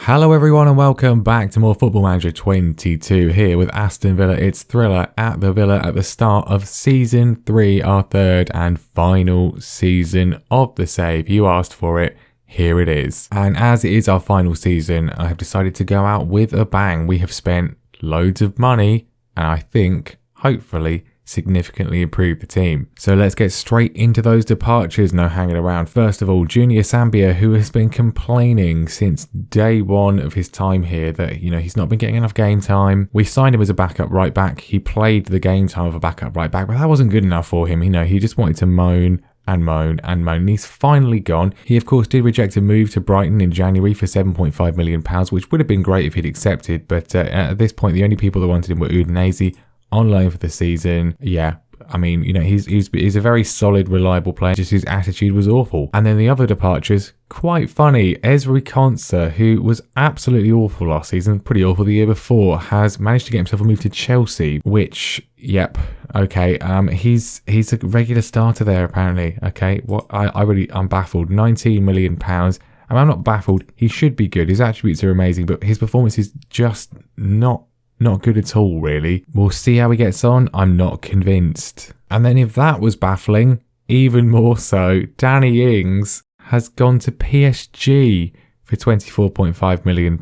Hello everyone and welcome back to more Football Manager 22 here with Aston Villa. It's Thriller at the Villa at the start of Season 3, our third and final season of the save. You asked for it, here it is. And as it is our final season, I have decided to go out with a bang. We have spent loads of money and I think, hopefully, significantly improved the team. So let's get straight into those departures, no hanging around. First of all, Junior Sambia, who has been complaining since day one of his time here that, he's not been getting enough game time. We signed him as a backup right back. He played the game time of a backup right back, but that wasn't good enough for him. He just wanted to moan and moan and moan. And he's finally gone. He, of course, did reject a move to Brighton in January for £7.5 million, which would have been great if he'd accepted. But at this point, the only people that wanted him were Udinese, on loan for the season. Yeah, I mean, he's a very solid, reliable player. Just his attitude was awful. And then the other departures, quite funny. Ezri Konsa, who was absolutely awful last season, pretty awful the year before, has managed to get himself a move to Chelsea, which, yep, okay. He's a regular starter there apparently. Okay, I'm baffled. £19 million. I mean, I'm not baffled. He should be good. His attributes are amazing, but his performance is just not good at all, really. We'll see how he gets on. I'm not convinced. And then if that was baffling, even more so, Danny Ings has gone to PSG for £24.5 million.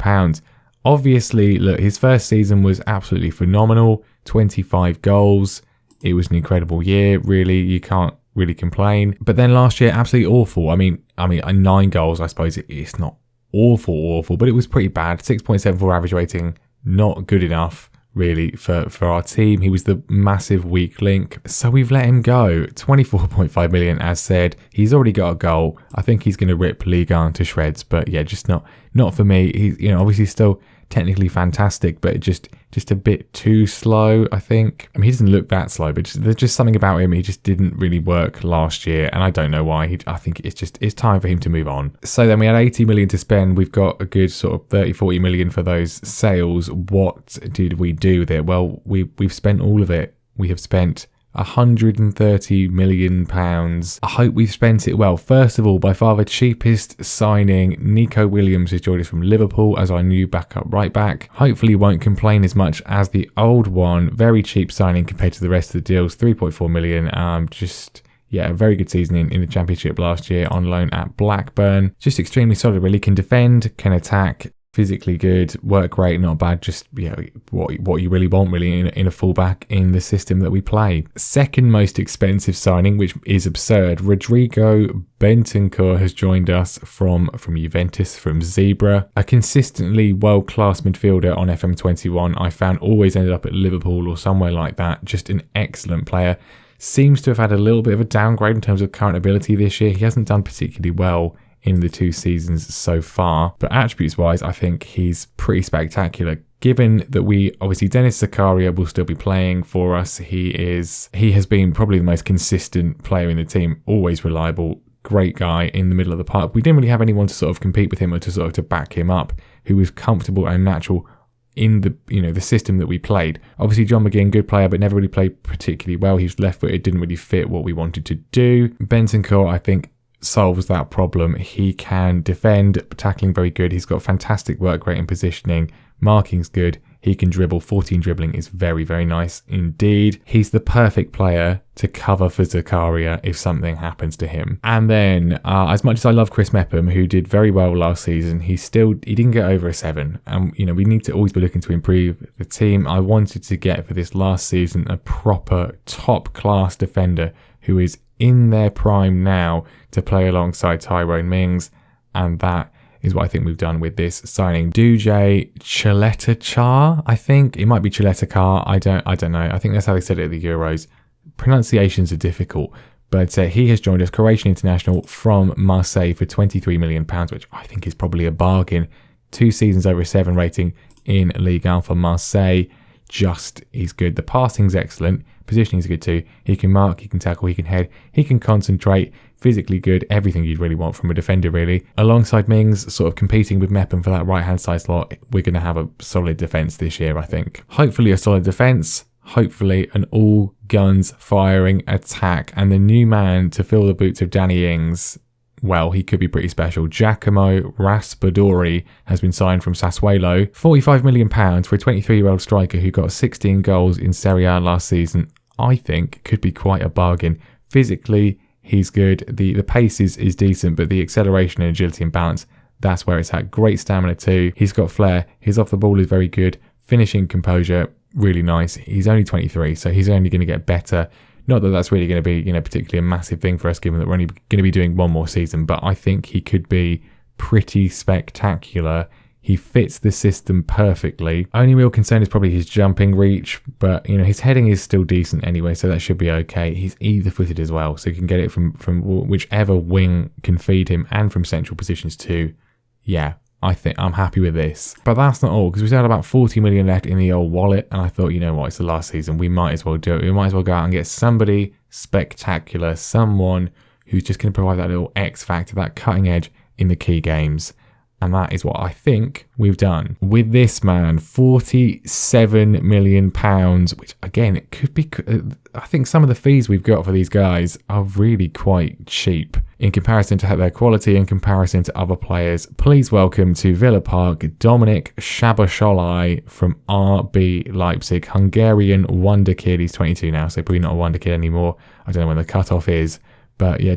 Obviously, look, his first season was absolutely phenomenal. 25 goals. It was an incredible year, really. You can't really complain. But then last year, absolutely awful. I mean, 9 goals, I suppose. It's not awful, but it was pretty bad. 6.74 average rating. Not good enough, really, for our team. He was the massive weak link. So we've let him go. 24.5 million, as said. He's already got a goal. I think he's going to rip Ligue 1 to shreds. But yeah, just not for me. He's, obviously still technically fantastic, but just a bit too slow, I think. I mean, he doesn't look that slow, but there's just something about him. He just didn't really work last year, and I don't know why. I think it's time for him to move on. So then we had 80 million to spend. We've got a good sort of 30-40 million for those sales. What did we do with it? Well, we've spent all of it. We have spent £130 million. I hope we've spent it well. First of all, by far the cheapest signing, Nico Williams has joined us from Liverpool as our new backup right back. Hopefully won't complain as much as the old one. Very cheap signing compared to the rest of the deals. 3.4 million. A very good season in the Championship last year on loan at Blackburn. Just extremely solid, really. Can defend, can attack. Physically good, work rate not bad, just what you really want really in a fullback in the system that we play. Second most expensive signing, which is absurd, Rodrigo Bentancur has joined us from Juventus, from Zebra. A consistently world-class midfielder on FM21, I found always ended up at Liverpool or somewhere like that. Just an excellent player. Seems to have had a little bit of a downgrade in terms of current ability this year. He hasn't done particularly well in the 2 seasons so far, but attributes wise I think he's pretty spectacular. Given that obviously Dennis Zakaria will still be playing for us, he has been probably the most consistent player in the team, always reliable, great guy in the middle of the park. We didn't really have anyone to sort of compete with him or to back him up who was comfortable and natural in the system that we played. Obviously John McGinn, good player, but never really played particularly well. He was left-footed, didn't really fit what we wanted to do. Bentancur, I think, solves that problem. He can defend, tackling very good. He's got fantastic work rate and positioning. Marking's good. He can dribble. 14 dribbling is very, very nice indeed. He's the perfect player to cover for Zakaria if something happens to him. And then, as much as I love Chris Mepham, who did very well last season, he didn't get over a 7. And, we need to always be looking to improve the team. I wanted to get for this last season a proper top-class defender who is in their prime now to play alongside Tyrone Mings, and that is what I think we've done with this signing. Duje Chaleta-Char, I think. It might be Chaleta-Car, I don't know. I think that's how they said it at the Euros. Pronunciations are difficult, but he has joined us, Croatian international from Marseille for £23 million, which I think is probably a bargain. 2 seasons over a 7 rating in Ligue 1 for Marseille. He's good. The passing's excellent. Positioning's good too. He can mark, he can tackle, he can head, he can concentrate. Physically good. Everything you'd really want from a defender, really. Alongside Mings, sort of competing with Mepham for that right-hand side slot, we're going to have a solid defence this year, I think. Hopefully a solid defence. Hopefully an all guns firing attack. And the new man to fill the boots of Danny Ings well, he could be pretty special. Giacomo Raspadori has been signed from Sassuolo. £45 million for a 23-year-old striker who got 16 goals in Serie A last season. I think could be quite a bargain. Physically, he's good. The pace is decent, but the acceleration and agility and balance, that's where it's at. Great stamina too. He's got flair. His off the ball is very good. Finishing composure, really nice. He's only 23, so he's only going to get better. Not that that's really going to be, particularly a massive thing for us, given that we're only going to be doing one more season, but I think he could be pretty spectacular. He fits the system perfectly. Only real concern is probably his jumping reach, but his heading is still decent anyway, so that should be okay. He's either-footed as well, so he can get it from whichever wing can feed him, and from central positions too. Yeah, I think I'm happy with this. But that's not all, because we still had about 40 million left in the old wallet, and I thought, you know what, it's the last season. We might as well do it. We might as well go out and get somebody spectacular, someone who's just going to provide that little X factor, that cutting edge in the key games. And that is what I think we've done. With this man, £47 million, which again, it could be, I think some of the fees we've got for these guys are really quite cheap in comparison to their quality, in comparison to other players. Please welcome to Villa Park, Dominik Szoboszlai from RB Leipzig, Hungarian wonder kid. He's 22 now, so probably not a wonder kid anymore. I don't know when the cutoff is, but yeah,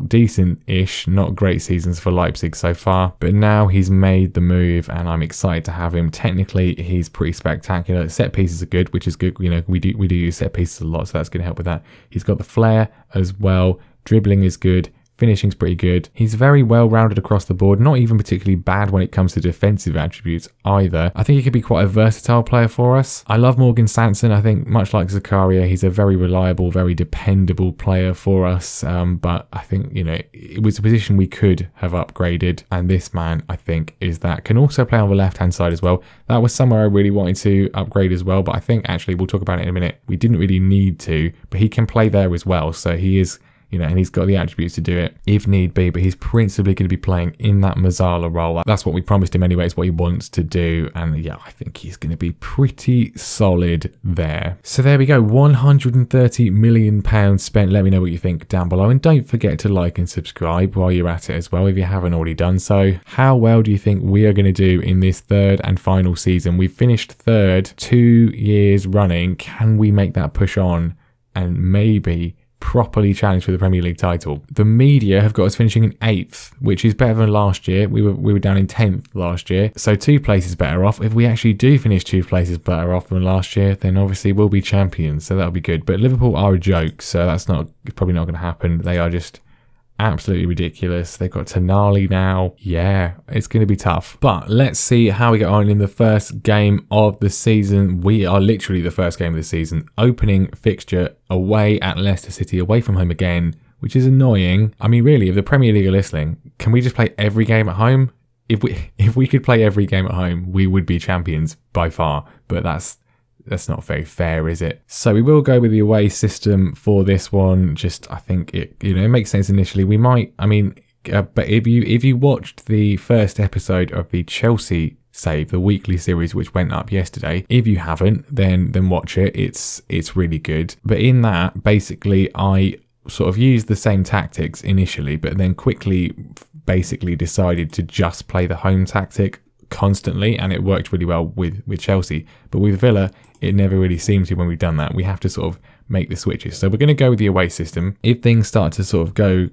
decent-ish, not great seasons for Leipzig so far, but now he's made the move and I'm excited to have him. Technically, he's pretty spectacular. Set pieces are good, which is good. We do use set pieces a lot, so that's going to help with that. He's got the flair as well. Dribbling is good. Finishing's pretty good. He's very well-rounded across the board, not even particularly bad when it comes to defensive attributes either. I think he could be quite a versatile player for us. I love Morgan Sanson. I think much like Zakaria, he's a very reliable, very dependable player for us. But I think, it was a position we could have upgraded. And this man, I think, is that. Can also play on the left-hand side as well. That was somewhere I really wanted to upgrade as well. But I think, actually, we'll talk about it in a minute. We didn't really need to, but he can play there as well. So he is... and he's got the attributes to do it if need be, but he's principally going to be playing in that Mazzala role. That's what we promised him anyway. It's what he wants to do. And yeah, I think he's going to be pretty solid there. So there we go. £130 million spent. Let me know what you think down below. And don't forget to like and subscribe while you're at it as well, if you haven't already done so. How well do you think we are going to do in this third and final season? We've finished third 2 years running. Can we make that push on and maybe properly challenge for the Premier League title? The media have got us finishing in 8th, which is better than last year. We were down in 10th last year, so 2 places better off. If we actually do finish 2 places better off than last year, then obviously we'll be champions, so that'll be good. But Liverpool are a joke, so that's probably not going to happen. They are just absolutely ridiculous. They've got Tonali now. Yeah, it's going to be tough. But let's see how we get on in the first game of the season. We are literally the first game of the season. Opening fixture away at Leicester City, away from home again, which is annoying. I mean, really, if the Premier League are listening, can we just play every game at home? If we could play every game at home, we would be champions by far. But that's not very fair, is it? So we will go with the away system for this one. Just, I think it makes sense initially. We might, but if you watched the first episode of the Chelsea Save, the weekly series which went up yesterday, if you haven't, then watch it. It's really good. But in that, basically, I sort of used the same tactics initially, but then quickly basically decided to just play the home tactic constantly, and it worked really well with Chelsea. But with Villa, it never really seemed to when we've done that. We have to sort of make the switches. So we're going to go with the away system. If things start to sort of go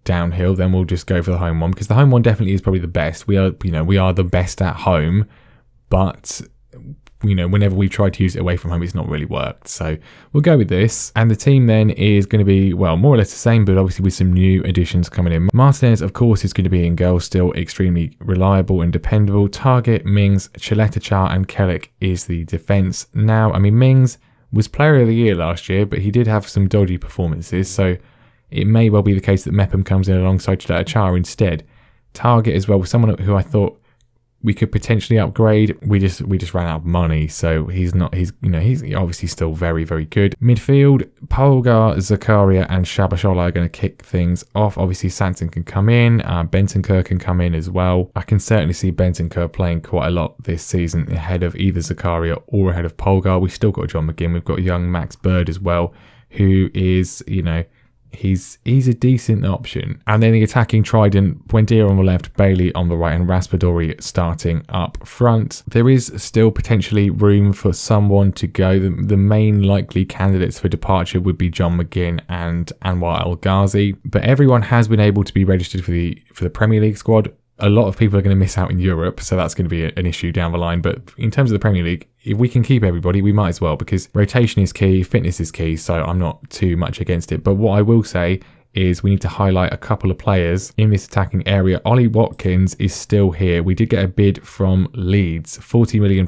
downhill, then we'll just go for the home one, because the home one definitely is probably the best. We are the best at home, but whenever we try to use it away from home, it's not really worked. So we'll go with this. And the team then is going to be, well, more or less the same, but obviously with some new additions coming in. Martinez, of course, is going to be in goal, still extremely reliable and dependable. Target, Mings, Chaleta-Char and Kellick is the defence. Now, Mings was player of the year last year, but he did have some dodgy performances. So it may well be the case that Mepham comes in alongside Chaleta-Char instead. Target as well was someone who I thought we could potentially upgrade. We just ran out of money, so he's obviously still very, very good. Midfield, Polgar, Zakaria and Szoboszlai are going to kick things off. Obviously Sanson can come in, Bentancur can come in as well. I can certainly see Bentancur playing quite a lot this season ahead of either Zakaria or ahead of Polgar. We've still got John McGinn, we've got young Max Bird as well, who is, he's a decent option. And then the attacking trident, Buendia on the left, Bailey on the right, and Raspadori starting up front. There is still potentially room for someone to go. The main likely candidates for departure would be John McGinn and Anwar El Ghazi, but everyone has been able to be registered for the Premier League squad. A lot of people are going to miss out in Europe, so that's going to be an issue down the line. But in terms of the Premier League, if we can keep everybody, we might as well, because rotation is key, fitness is key, so I'm not too much against it. But what I will say is we need to highlight a couple of players in this attacking area. Ollie Watkins is still here. We did get a bid from Leeds, £40 million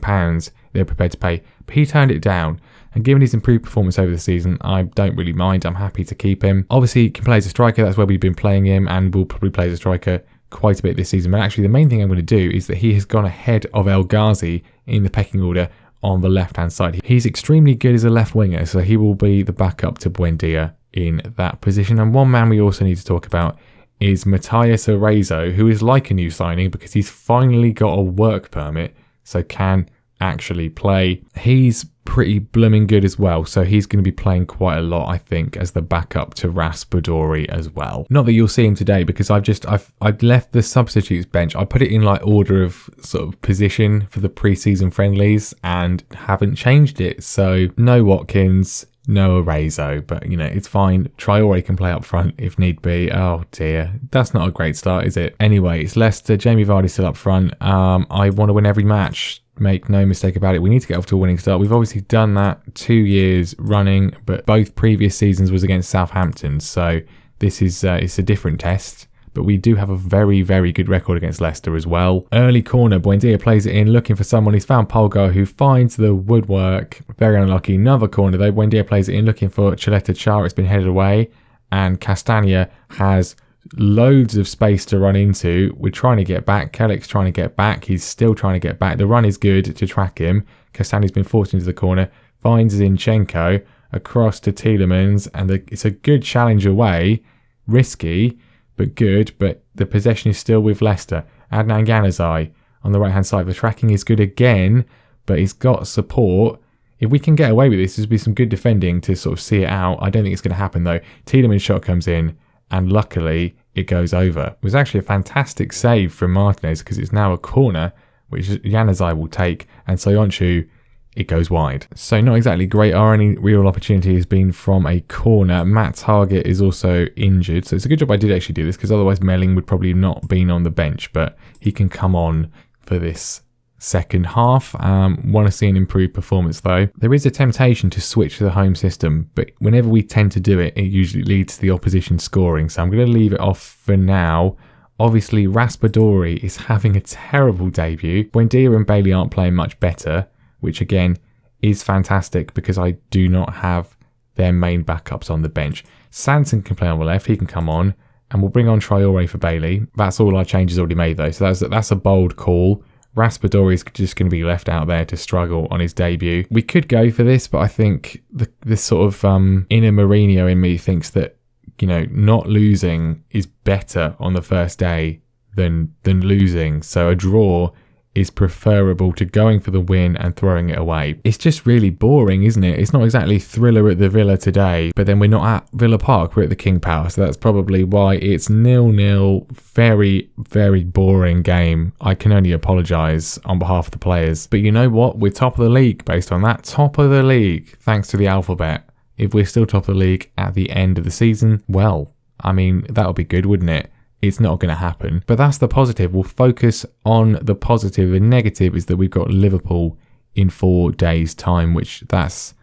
they're prepared to pay, but he turned it down. And given his improved performance over the season, I don't really mind. I'm happy to keep him. Obviously, he can play as a striker. That's where we've been playing him, and we'll probably play as a striker quite a bit this season. But actually, the main thing I'm going to do is that he has gone ahead of El Ghazi in the pecking order on the left-hand side. He's extremely good as a left winger, so he will be the backup to Buendia in that position. And one man we also need to talk about is Matthias Arezzo, who is like a new signing because he's finally got a work permit, so can actually play. He's pretty blooming good as well, so he's going to be playing quite a lot, I think, as the backup to Raspadori as well. Not that you'll see him today, because I've left the substitutes bench. I put it in like order of sort of position for the pre-season friendlies and haven't changed it. So no Watkins, no Arezzo, but you know, it's fine. Traore can play up front if need be. Oh dear, that's not a great start, is it? Anyway, it's Leicester. Jamie Vardy's still up front. I want to win every match. Make no mistake about it. We need to get off to a winning start. We've obviously done that 2 years running, but both previous seasons was against Southampton. So this is it's a different test. But we do have a very, very good record against Leicester as well. Early corner, Buendia plays it in, looking for someone. He's found Polgar, who finds the woodwork. Very unlucky. Another corner though. Buendia plays it in, looking for Chaleta Char. It's been headed away. And Castagna has loads of space to run into. We're trying to get back. Kellick's trying to get back. He's still trying to get back. The run is good to track him. Castagna's been forced into the corner. Finds Zinchenko across to Tielemans. And it's a good challenge away. Risky, but good. But the possession is still with Leicester. Adnan Januzaj on the right-hand side. The tracking is good again, but he's got support. If we can get away with this, there'll be some good defending to sort of see it out. I don't think it's going to happen, though. Tielemans' shot comes in, and luckily it goes over. It was actually a fantastic save from Martinez, because it's now a corner, which Januzaj will take, and Soyuncu, it goes wide. So not exactly great. Our only real opportunity has been from a corner. Matt Targett is also injured, so it's a good job I did actually do this, because otherwise Melling would probably not been on the bench, but he can come on for this second half. Want to see an improved performance though. There is a temptation to switch to the home system, but whenever we tend to do it, it usually leads to the opposition scoring, so I'm going to leave it off for now. Obviously Raspadori is having a terrible debut. Buendia and Bailey aren't playing much better, which again is fantastic because I do not have their main backups on the bench. Sanson can play on the left, he can come on, and we'll bring on Traore for Bailey. That's all our changes already made though, so that's a bold call. Raspadori is just going to be left out there to struggle on his debut. We could go for this, but I think this sort of inner Mourinho in me thinks that, you know, not losing is better on the first day than losing. So a draw is preferable to going for the win and throwing it away. It's just really boring, isn't it? It's not exactly thriller at the Villa today, but then we're not at Villa Park, we're at the King Power, so that's probably why it's 0-0. Very, very boring game. I can only apologise on behalf of the players. But you know what? We're top of the league based on that. Top of the league, thanks to the alphabet. If we're still top of the league at the end of the season, well, I mean, that would be good, wouldn't it? It's not going to happen. But that's the positive. We'll focus on the positive. The negative is that we've got Liverpool in 4 days' time, which that's...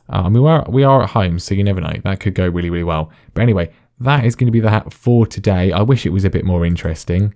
I mean, we are at home, so you never know. That could go really, really well. But anyway, that is going to be that for today. I wish it was a bit more interesting.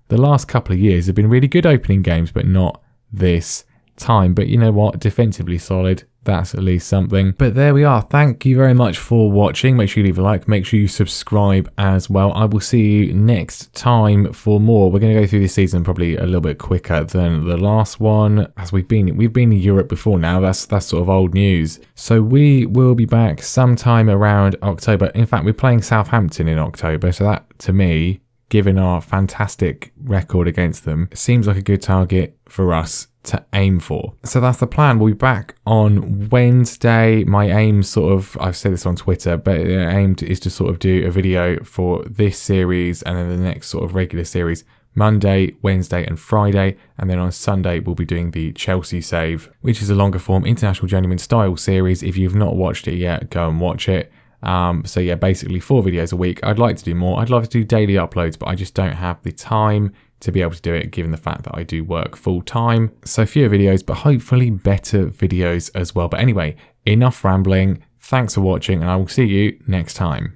The last couple of years have been really good opening games, but not this time. But you know what? Defensively solid. That's at least something. But there we are. Thank you very much for watching. Make sure you leave a like. Make sure you subscribe as well. I will see you next time for more. We're going to go through this season probably a little bit quicker than the last one, as we've been in Europe before now. That's sort of old news. So we will be back sometime around October. In fact, we're playing Southampton in October. So that, to me, given our fantastic record against them. It seems like a good target for us to aim for. So that's the plan. We'll be back on Wednesday. My aim I've said this on Twitter, but the aim is to sort of do a video for this series and then the next sort of regular series Monday, Wednesday and Friday, and then on Sunday we'll be doing the Chelsea save, which is a longer form International Journeyman style series. If you've not watched it yet, go and watch it. So yeah, basically 4 videos a week. I'd like to do more. I'd love to do daily uploads, but I just don't have the time to be able to do it given the fact that I do work full time. So fewer videos, but hopefully better videos as well. But anyway, enough rambling. Thanks for watching and I will see you next time.